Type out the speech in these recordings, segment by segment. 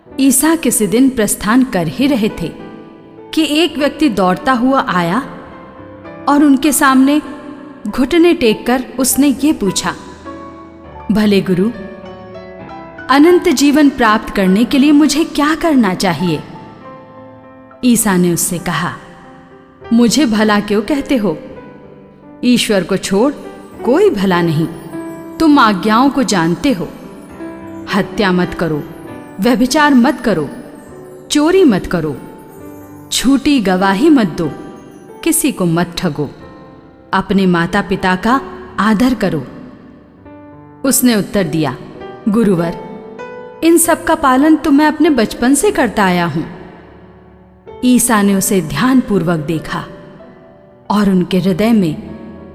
ईसा किसी दिन प्रस्थान कर ही रहे थे कि एक व्यक्ति दौड़ता हुआ आया और उनके सामने घुटने टेककर उसने ये पूछा, भले गुरु, अनंत जीवन प्राप्त करने के लिए मुझे क्या करना चाहिए? ईसा ने उससे कहा, मुझे भला क्यों कहते हो? ईश्वर को छोड़ कोई भला नहीं। तुम आज्ञाओं को जानते हो, हत्या मत करो, व्यभिचार मत करो, चोरी मत करो, झूठी गवाही मत दो, किसी को मत ठगो, अपने माता पिता का आदर करो। उसने उत्तर दिया, गुरुवर, इन सब का पालन तो मैं अपने बचपन से करता आया हूं। ईसा ने उसे ध्यानपूर्वक देखा और उनके हृदय में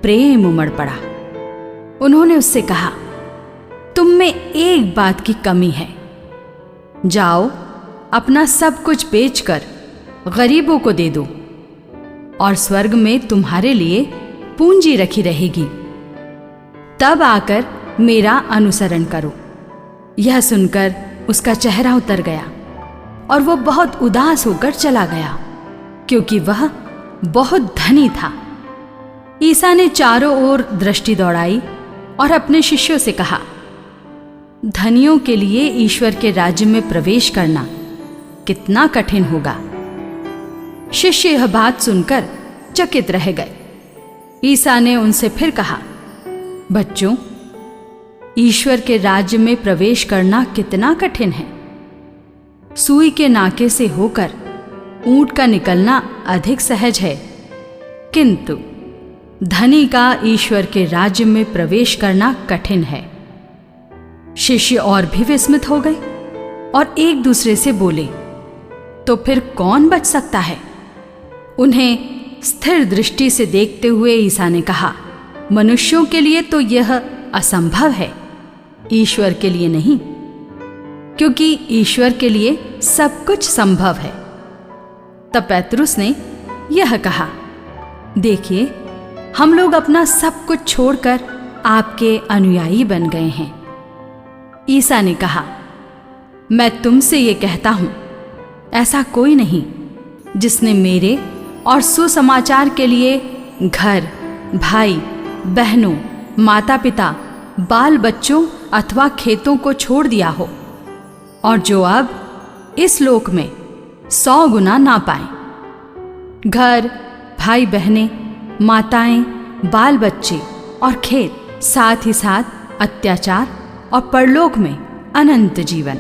प्रेम उमड़ पड़ा। उन्होंने उससे कहा, तुम में एक बात की कमी है। जाओ, अपना सब कुछ बेचकर गरीबों को दे दो और स्वर्ग में तुम्हारे लिए पूंजी रखी रहेगी। तब आकर मेरा अनुसरण करो। यह सुनकर उसका चेहरा उतर गया और वो बहुत उदास होकर चला गया, क्योंकि वह बहुत धनी था। ईसा ने चारों ओर दृष्टि दौड़ाई और अपने शिष्यों से कहा, धनियों के लिए ईश्वर के राज्य में प्रवेश करना कितना कठिन होगा। शिष्य यह बात सुनकर चकित रह गए। ईसा ने उनसे फिर कहा, बच्चों, ईश्वर के राज्य में प्रवेश करना कितना कठिन है। सुई के नाके से होकर ऊंट का निकलना अधिक सहज है, किंतु धनी का ईश्वर के राज्य में प्रवेश करना कठिन है। शिष्य और भी विस्मित हो गए और एक दूसरे से बोले, तो फिर कौन बच सकता है? उन्हें स्थिर दृष्टि से देखते हुए ईसा ने कहा, मनुष्यों के लिए तो यह असंभव है, ईश्वर के लिए नहीं, क्योंकि ईश्वर के लिए सब कुछ संभव है। तब पेतरुस ने यह कहा, देखिए, हम लोग अपना सब कुछ छोड़कर आपके अनुयायी बन गए हैं। ईसा ने कहा, मैं तुमसे ये कहता हूं, ऐसा कोई नहीं जिसने मेरे और सुसमाचार के लिए घर, भाई, बहनों, माता पिता, बाल बच्चों अथवा खेतों को छोड़ दिया हो और जो अब इस लोक में 100 गुना ना पाए। घर, भाई बहनें, माताएं, बाल बच्चे और खेत, साथ ही साथ अत्याचार और परलोक में अनंत जीवन।